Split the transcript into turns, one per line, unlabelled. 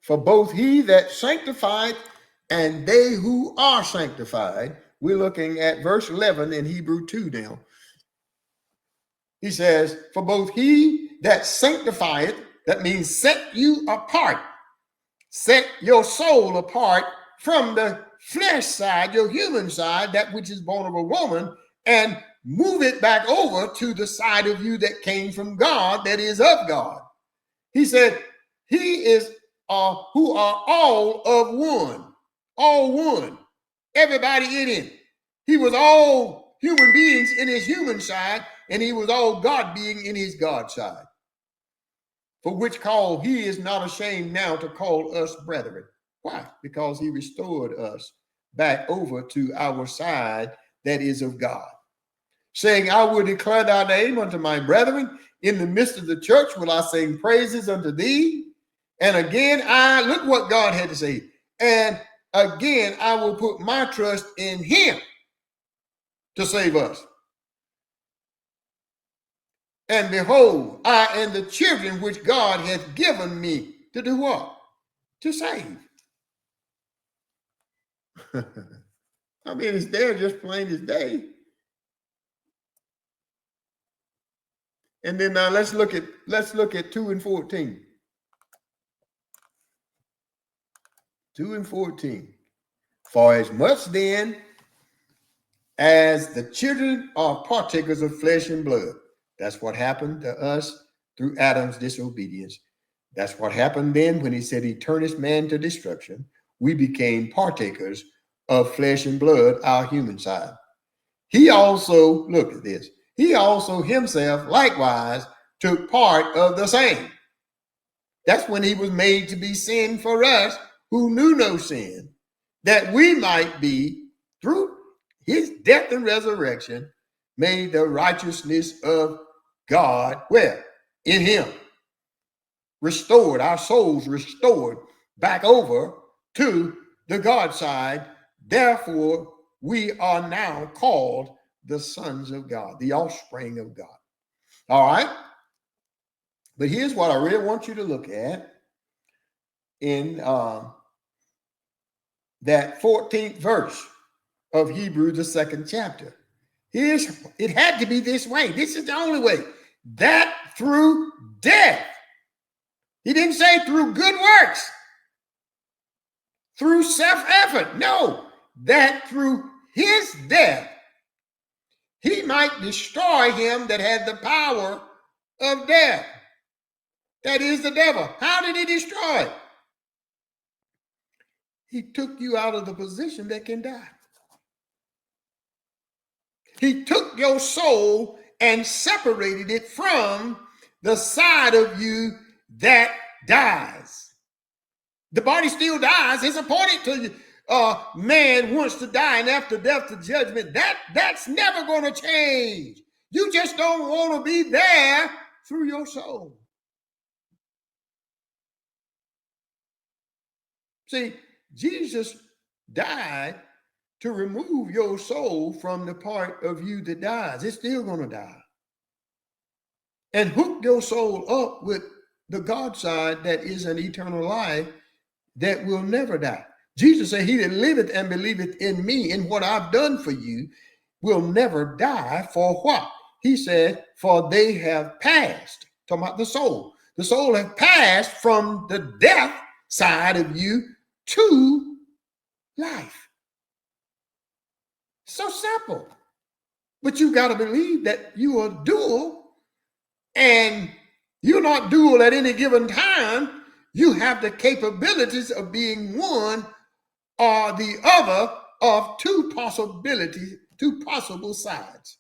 For both he that sanctified and they who are sanctified. We're looking at verse 11 in Hebrew 2 now. He says, for both he that sanctifieth, that means set you apart, set your soul apart from the flesh side, your human side, that which is born of a woman, and move it back over to the side of you that came from God, that is of God. He said, he is who are all of one, all one, everybody in him. He was all human beings in his human side, and he was all God being in his God side. For which call he is not ashamed now to call us brethren. Why? Because he restored us back over to our side that is of God, saying, I will declare thy name unto my brethren. In the midst of the church will I sing praises unto thee. And again, look what God had to say. And again, I will put my trust in him to save us. And behold, I and the children which God hath given me to do what? To save. I mean, it's there just plain as day. And then now let's look at 2 and 14. 2 and 14. For as much then as the children are partakers of flesh and blood. That's what happened to us through Adam's disobedience. That's what happened then when he said he turneth man to destruction. We became partakers of flesh and blood, our human side. He also, look at this, he also himself likewise took part of the same. That's when he was made to be sin for us who knew no sin, that we might be, through his death and resurrection, made the righteousness of God, where? In him. Restored, our souls restored back over to the God side. Therefore, we are now called the sons of God, the offspring of God. All right? But here's what I really want you to look at in that 14th verse of Hebrews, the 2nd chapter. It had to be this way. This is the only way. That through death. He didn't say through good works, through self-effort. No, that through his death, he might destroy him that had the power of death. That is the devil. How did he destroy it? He took you out of the position that can die. He took your soul and separated it from the side of you that dies. The body still dies. It's appointed to you. Man wants to die, and after death, the judgment. That's never going to change. You just don't want to be there through your soul. See, Jesus died to remove your soul from the part of you that dies. It's still going to die. And hook your soul up with the God side that is an eternal life that will never die. Jesus said, he that liveth and believeth in me, in what I've done for you, will never die. For what? He said, for they have passed. Talking about the soul. The soul have passed from the death side of you to life. So simple. But you got to believe that you are dual, and you're not dual at any given time. You have the capabilities of being one or the other of two possible sides.